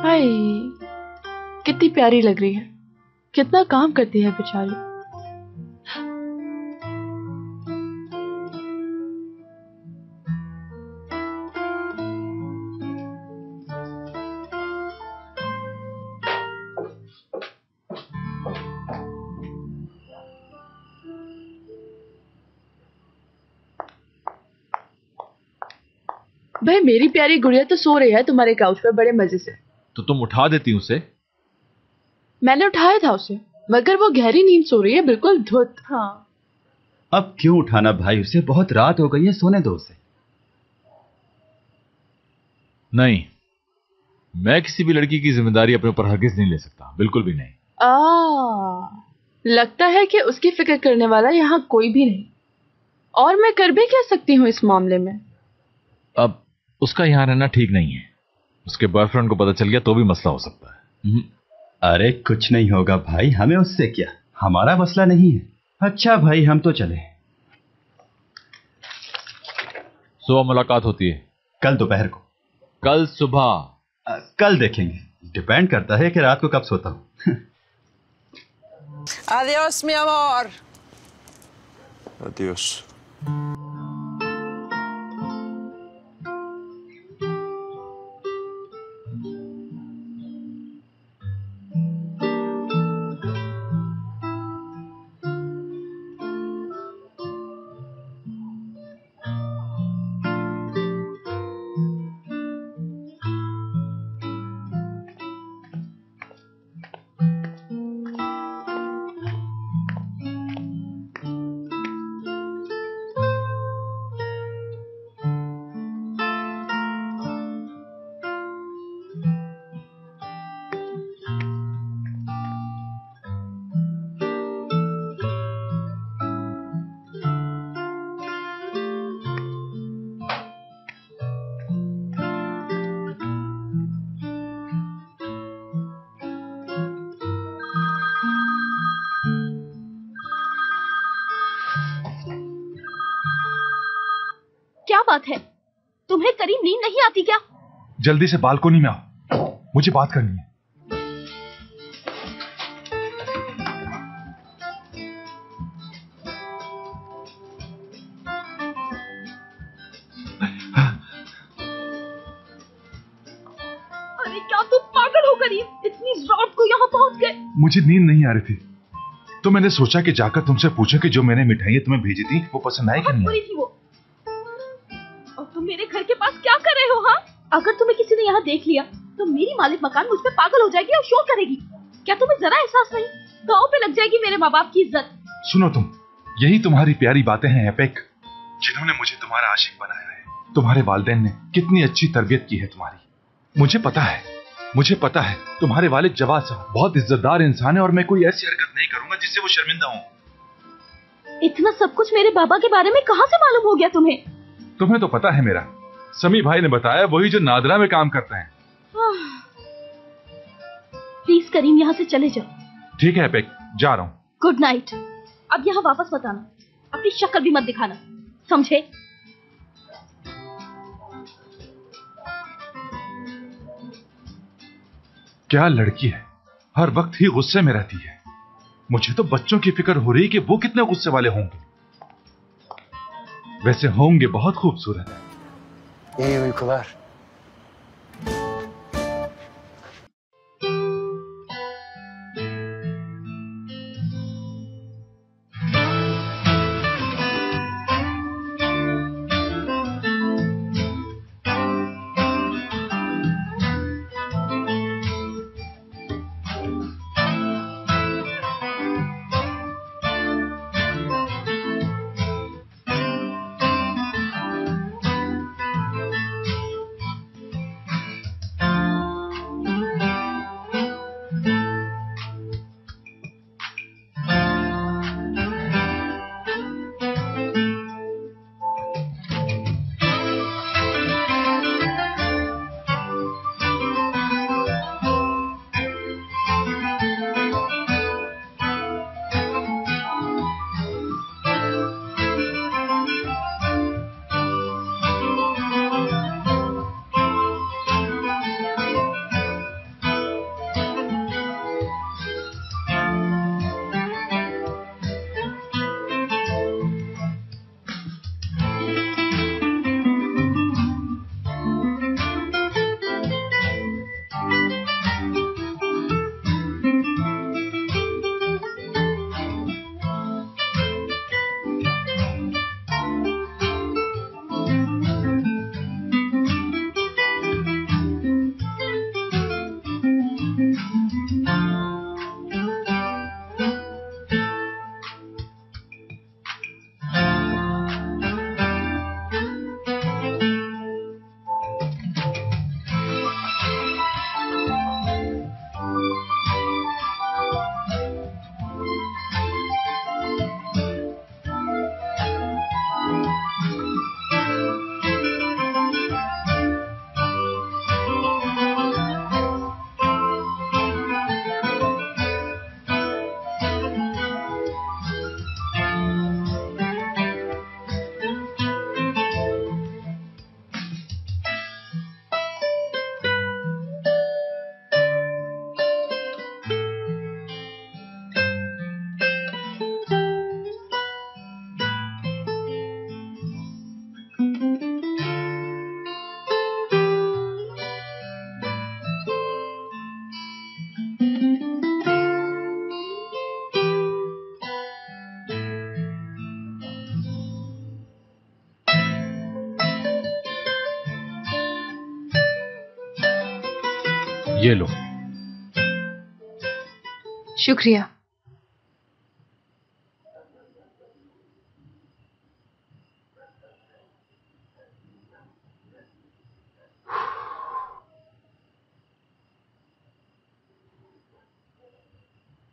हाय, कितनी प्यारी लग रही है। कितना काम करती है बेचारी। भाई मेरी प्यारी गुड़िया तो सो रही है तुम्हारे काउच पर बड़े मजे से। तो तुम उठा देती उसे। मैंने उठाया था उसे, मगर वो गहरी नींद सो रही है, बिल्कुल धुत। हाँ, अब क्यों उठाना भाई उसे, बहुत रात हो गई है, सोने दो उसे। नहीं, मैं किसी भी लड़की की जिम्मेदारी अपने ऊपर हरगिज नहीं ले सकता, बिल्कुल भी नहीं। लगता है कि उसकी फिक्र करने वाला यहाँ कोई भी नहीं, और मैं कर भी क्या सकती हूँ इस मामले में। अब उसका यहाँ रहना ठीक नहीं है। उसके बॉयफ्रेंड को पता चल गया तो भी मसला हो सकता है। अरे कुछ नहीं होगा भाई, हमें उससे क्या, हमारा मसला नहीं है। अच्छा भाई हम तो चले। सुबह मुलाकात होती है। कल दोपहर को। कल सुबह। कल देखेंगे, डिपेंड करता है कि रात को कब सोता हूँ। Adiós, mi amor. Adiós. क्या बात है, तुम्हें करीब नींद नहीं आती क्या? जल्दी से बालकोनी में आओ, मुझे बात करनी है। अरे क्या तुम पागल हो करीब, इतनी रात को यहाँ पहुंच गए? मुझे नींद नहीं आ रही थी, तो मैंने सोचा कि जाकर तुमसे पूछूं कि जो मैंने मिठाइयाँ तुम्हें भेजी थी वो पसंद आई कि नहीं आई। थी वो। और तुम मेरे घर के पास क्या कर रहे हो? हाँ, अगर तुम्हें किसी ने यहाँ देख लिया तो मेरी मालिक मकान मुझ पे पागल हो जाएगी और शोर करेगी। क्या तुम्हें जरा एहसास नहीं, गाँव पे लग जाएगी मेरे माँ बाप की इज्जत। सुनो तुम, यही तुम्हारी प्यारी बातें हैं एपिक, जिन्होंने मुझे तुम्हारा आशिक बनाया है। तुम्हारे वालिदैन ने कितनी अच्छी तरबियत की है तुम्हारी। मुझे पता है तुम्हारे वालिद जवाद साहब बहुत इज्जतदार इंसान है, और मैं कोई ऐसी हरकत नहीं करूंगा जिससे वो शर्मिंदा हो। इतना सब कुछ मेरे बाबा के बारे में कहाँ से मालूम हो गया तुम्हें? तुम्हें तो पता है, मेरा समी भाई ने बताया, वही जो नादरा में काम करते हैं। प्लीज करीम यहाँ से चले जाओ। ठीक है एपिक, जा रहा हूँ। Good night. अब यहाँ वापस मत आना, अपनी शक्ल भी मत दिखाना, समझे? क्या लड़की है, हर वक्त ही गुस्से में रहती है। मुझे तो बच्चों की फिक्र हो रही कि वो कितने गुस्से वाले होंगे। वैसे होंगे बहुत खूबसूरत। İyi uykular. ये लो। शुक्रिया।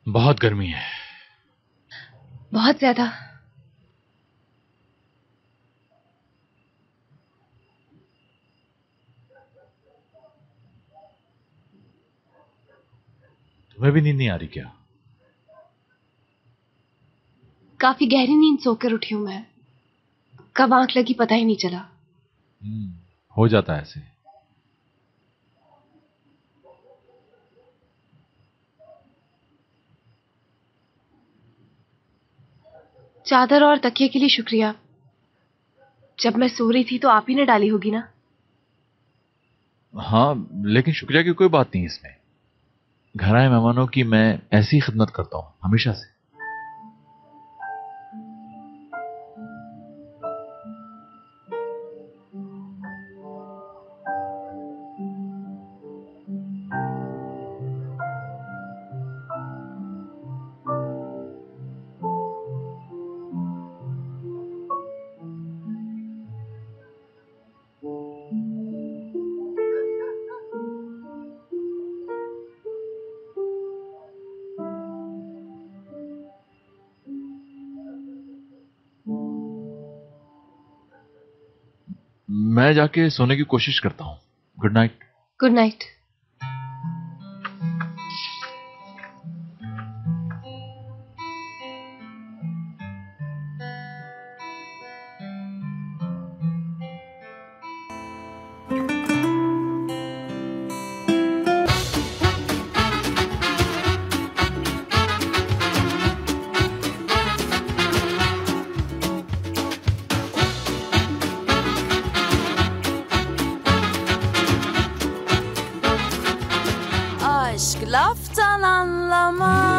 बहुत गर्मी है। बहुत ज्यादा। तुम्हें भी नींद नहीं आ रही क्या? काफी गहरी नींद सोकर उठी हूं मैं। कब आंख लगी पता ही नहीं चला। हो जाता है ऐसे। चादर और तकिए के लिए शुक्रिया। जब मैं सो रही थी तो आप ही ने डाली होगी ना? हाँ, लेकिन शुक्रिया की कोई बात नहीं इसमें। घर आए मेहमानों की मैं ऐसी ही खिदमत करता हूं हमेशा से। मैं जाके सोने की कोशिश करता हूं। Good night. Good night. Aşk laftan anlamaz.